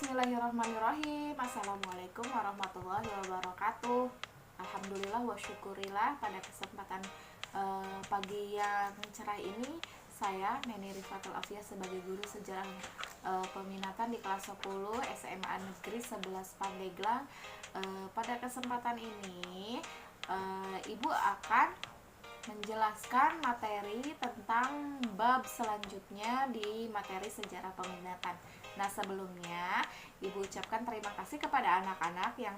Bismillahirrahmanirrahim. Assalamualaikum warahmatullahi wabarakatuh. Alhamdulillah wa syukurillah, pada kesempatan pagi yang cerah ini saya Neni Rifatul Afia sebagai guru sejarah peminatan di kelas 10 SMA Negeri 11 Pandeglang. Pada kesempatan ini Ibu akan menjelaskan materi tentang bab selanjutnya di materi sejarah peminatan. Nah, sebelumnya Ibu ucapkan terima kasih kepada anak-anak yang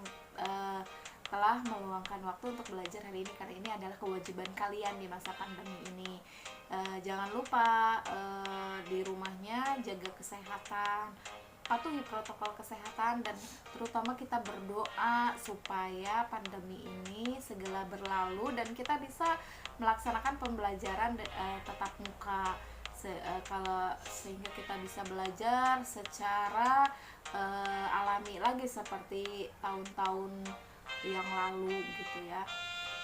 telah meluangkan waktu untuk belajar hari ini, karena ini adalah kewajiban kalian di masa pandemi ini. Jangan lupa di rumahnya jaga kesehatan, patuhi protokol kesehatan, dan terutama kita berdoa supaya pandemi ini segera berlalu dan kita bisa melaksanakan pembelajaran tatap muka sehingga kita bisa belajar secara alami lagi seperti tahun-tahun yang lalu gitu ya.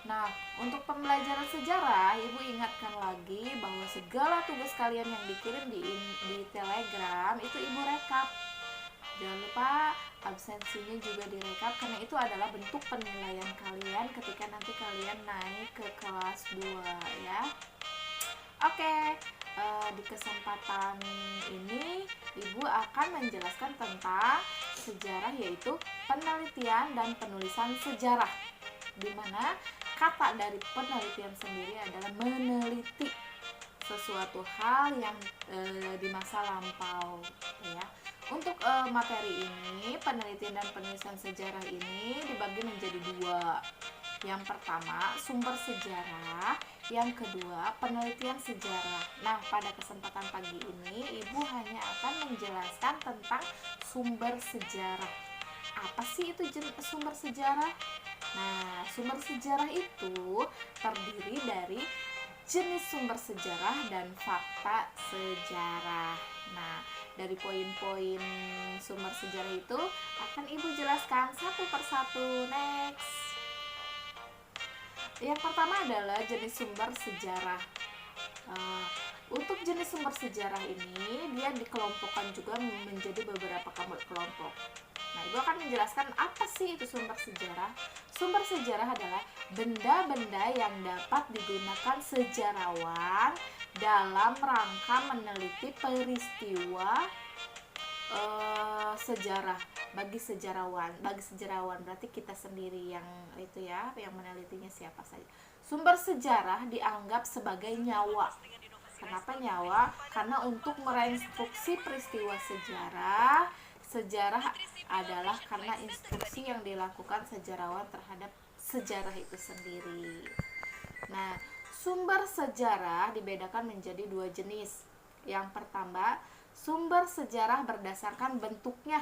Nah, untuk pembelajaran sejarah, Ibu ingatkan lagi bahwa segala tugas kalian yang dikirim di Telegram itu Ibu rekap. Jangan lupa absensinya juga direkap, karena itu adalah bentuk penilaian kalian ketika nanti kalian naik ke kelas 2 ya. Oke, di kesempatan ini Ibu akan menjelaskan tentang sejarah, yaitu penelitian dan penulisan sejarah, di mana kata dari penelitian sendiri adalah meneliti sesuatu hal yang di masa lampau ya. Untuk materi ini, penelitian dan penulisan sejarah ini dibagi menjadi dua. Yang pertama, sumber sejarah. Yang kedua, penelitian sejarah. Nah, pada kesempatan pagi ini, Ibu hanya akan menjelaskan tentang sumber sejarah. Apa sih itu sumber sejarah? Nah, sumber sejarah itu terdiri dari jenis sumber sejarah dan fakta sejarah. Nah, dari poin-poin sumber sejarah itu akan Ibu jelaskan satu persatu. Next. Yang pertama adalah jenis sumber sejarah. Untuk jenis sumber sejarah ini, dia dikelompokkan juga menjadi beberapa kelompok. Nah, Ibu akan menjelaskan apa sih itu sumber sejarah. Sumber sejarah adalah benda-benda yang dapat digunakan sejarawan dalam rangka meneliti peristiwa sejarah. Bagi sejarawan berarti kita sendiri yang itu ya, yang menelitinya siapa saja. Sumber sejarah dianggap sebagai nyawa. Kenapa nyawa? Karena untuk merinstruksi peristiwa sejarah adalah karena instruksi yang dilakukan sejarawan terhadap sejarah itu sendiri. Nah, sumber sejarah dibedakan menjadi dua jenis. Yang pertama, sumber sejarah berdasarkan bentuknya.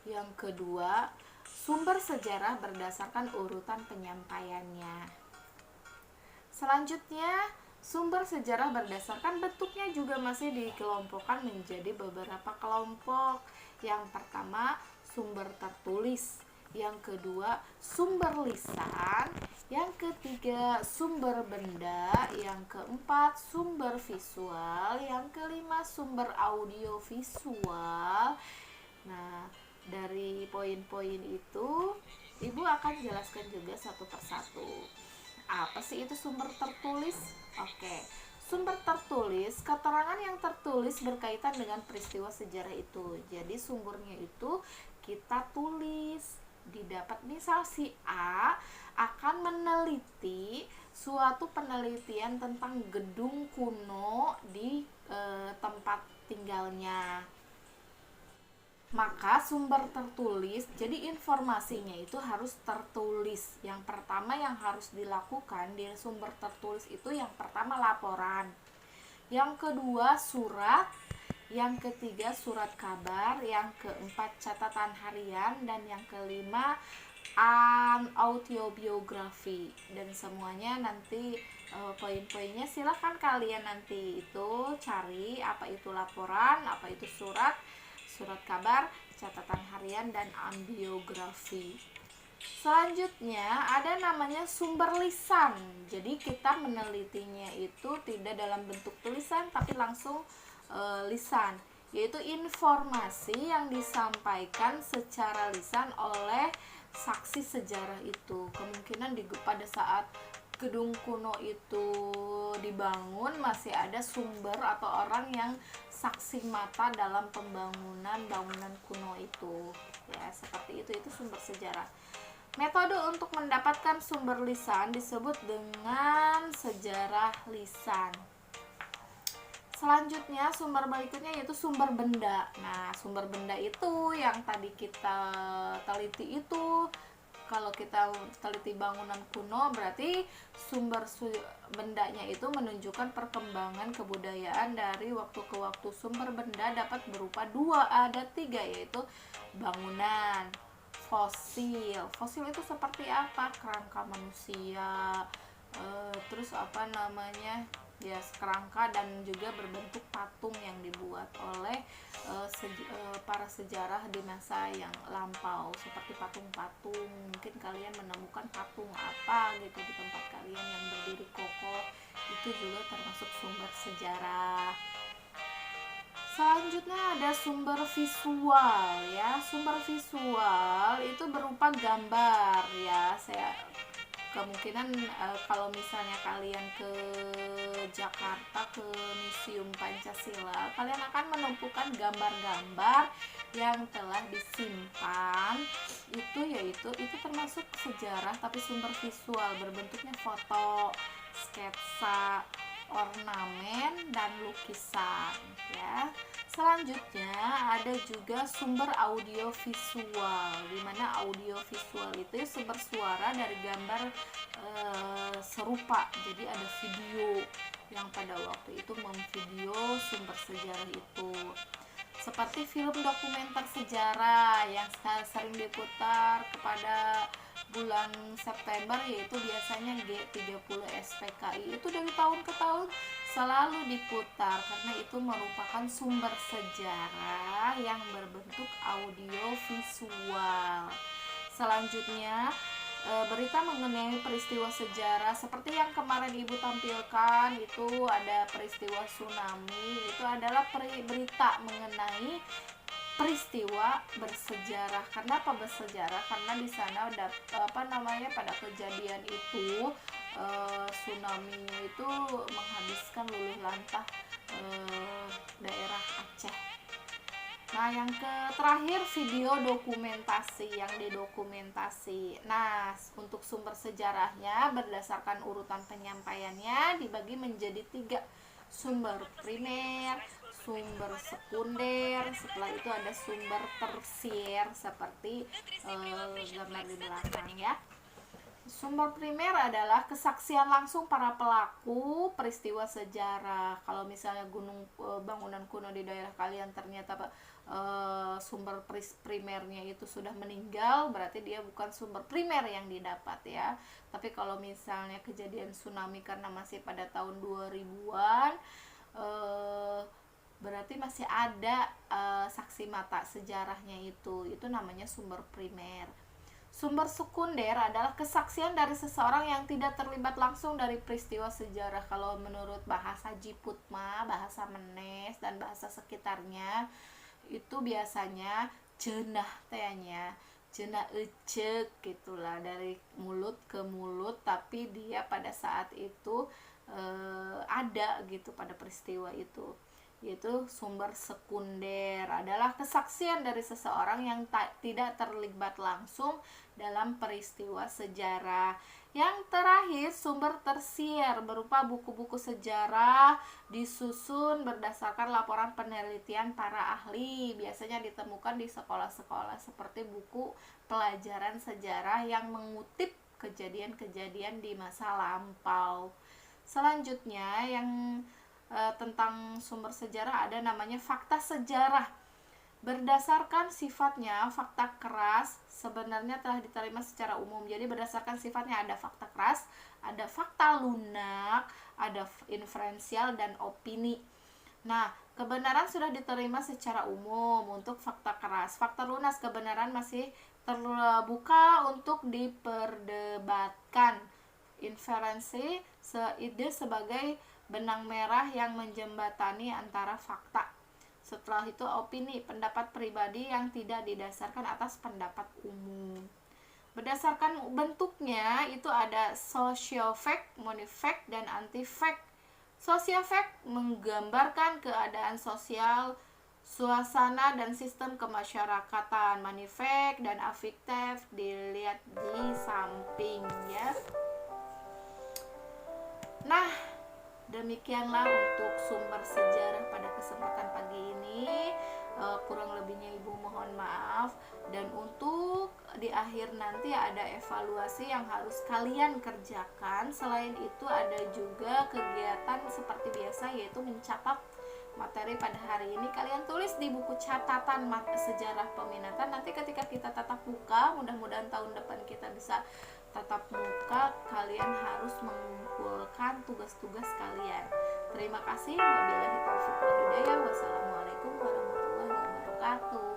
Yang kedua, sumber sejarah berdasarkan urutan penyampaiannya. Selanjutnya, sumber sejarah berdasarkan bentuknya juga masih dikelompokkan menjadi beberapa kelompok. Yang pertama, sumber tertulis. Yang kedua, sumber lisan. Yang ketiga, sumber benda. Yang keempat, sumber visual. Yang kelima, sumber audio visual. Nah, dari poin-poin itu Ibu akan jelaskan juga satu persatu. Apa sih itu sumber tertulis? Oke. Sumber tertulis, keterangan yang tertulis berkaitan dengan peristiwa sejarah itu. Jadi sumbernya itu kita tulis, didapat. Misal si A akan meneliti suatu penelitian tentang gedung kuno di tempat tinggalnya. Maka sumber tertulis, jadi informasinya itu harus tertulis. Yang pertama yang harus dilakukan di sumber tertulis itu, yang pertama laporan, yang kedua surat, yang ketiga surat kabar, yang keempat catatan harian, dan yang kelima autobiografi. Dan semuanya nanti poin-poinnya silahkan kalian nanti itu cari, apa itu laporan, apa itu surat kabar, catatan harian, dan biografi. Selanjutnya ada namanya sumber lisan. Jadi kita menelitinya itu tidak dalam bentuk tulisan tapi langsung lisan. yaitu informasi yang disampaikan secara lisan oleh saksi sejarah itu. Kemungkinan pada saat gedung kuno itu dibangun masih ada sumber atau orang yang saksi mata dalam pembangunan bangunan kuno itu, ya seperti itu sumber sejarah. Metode untuk mendapatkan sumber lisan disebut dengan sejarah lisan. Selanjutnya sumber berikutnya yaitu sumber benda. Nah, sumber benda itu yang tadi kita teliti itu, kalau kita teliti bangunan kuno berarti sumber bendanya itu menunjukkan perkembangan kebudayaan dari waktu ke waktu. Sumber benda dapat berupa ada tiga, yaitu bangunan, fosil. Fosil itu seperti apa? Kerangka manusia, terus ya kerangka, dan juga berbentuk patung yang dibuat oleh para sejarah di masa yang lampau, seperti patung-patung. Mungkin kalian menemukan patung apa gitu di tempat kalian yang berdiri kokoh, itu juga termasuk sumber sejarah. Selanjutnya ada sumber visual, ya. Sumber visual itu berupa gambar, ya. Kemungkinan kalau misalnya kalian ke Jakarta, ke Museum Pancasila, kalian akan menemukan gambar-gambar yang telah disimpan. Yaitu termasuk sejarah tapi sumber visual, berbentuknya foto, sketsa, ornamen, dan lukisan, ya. Selanjutnya ada juga sumber audio visual, di mana audio visual itu sumber suara dari gambar serupa. Jadi ada video yang pada waktu itu memvideo sumber sejarah itu, seperti film dokumenter sejarah yang sering diputar kepada bulan September, yaitu biasanya G30 SPKI. Itu dari tahun ke tahun selalu diputar karena itu merupakan sumber sejarah yang berbentuk audio visual. Selanjutnya berita mengenai peristiwa sejarah seperti yang kemarin Ibu tampilkan, itu ada peristiwa tsunami. Itu adalah berita mengenai peristiwa bersejarah. Kenapa bersejarah? Karena di sana pada kejadian itu tsunami-nya itu menghabiskan luluh lantah daerah Aceh. Nah, yang terakhir video dokumentasi yang didokumentasi. Nah, untuk sumber sejarahnya berdasarkan urutan penyampaiannya dibagi menjadi 3. Sumber primer, sumber sekunder, setelah itu ada sumber tersier seperti gambar di belakang, ya. Sumber primer adalah kesaksian langsung para pelaku peristiwa sejarah. Kalau misalnya bangunan kuno di daerah kalian ternyata sumber primernya itu sudah meninggal, berarti dia bukan sumber primer yang didapat, ya. Tapi kalau misalnya kejadian tsunami karena masih pada tahun 2000-an, berarti masih ada saksi mata sejarahnya, itu namanya sumber primer. Sumber sekunder adalah kesaksian dari seseorang yang tidak terlibat langsung dari peristiwa sejarah. Kalau menurut bahasa Jiputma, bahasa Menes, dan bahasa sekitarnya, itu biasanya cenah tehnya, cenah ecek gitulah, dari mulut ke mulut, tapi dia pada saat itu ada gitu pada peristiwa itu. Yaitu sumber sekunder adalah kesaksian dari seseorang yang tidak terlibat langsung dalam peristiwa sejarah. Yang terakhir, sumber tersier berupa buku-buku sejarah disusun berdasarkan laporan penelitian para ahli. Biasanya ditemukan di sekolah-sekolah seperti buku pelajaran sejarah yang mengutip kejadian-kejadian di masa lampau. Selanjutnya yang tentang sumber sejarah ada namanya fakta sejarah. Berdasarkan sifatnya, fakta keras sebenarnya telah diterima secara umum. Jadi berdasarkan sifatnya ada fakta keras, ada fakta lunak, ada inferensial, dan opini. Nah, kebenaran sudah diterima secara umum untuk fakta keras. Fakta lunas, kebenaran masih terbuka untuk diperdebatkan. Inferensi ide sebagai benang merah yang menjembatani antara fakta. Setelah itu opini, pendapat pribadi yang tidak didasarkan atas pendapat umum. Berdasarkan bentuknya itu ada social fact, money fact, dan anti fact. Social fact menggambarkan keadaan sosial, suasana dan sistem kemasyarakatan. Money fact dan affective dilihat di samping ya. Nah, demikianlah untuk sumber sejarah pada kesempatan pagi ini. Kurang lebihnya Ibu mohon maaf. Dan untuk di akhir nanti ada evaluasi yang harus kalian kerjakan. Selain itu ada juga kegiatan seperti biasa, yaitu mencatat materi pada hari ini. Kalian tulis di buku catatan sejarah peminatan. Nanti ketika kita tatap muka, mudah-mudahan tahun depan kita bisa tatap muka, kalian harus mengumpulkan tugas-tugas kalian. Terima kasih. Wabillahi taufiq wal hidayah. Wassalamualaikum warahmatullahi wabarakatuh.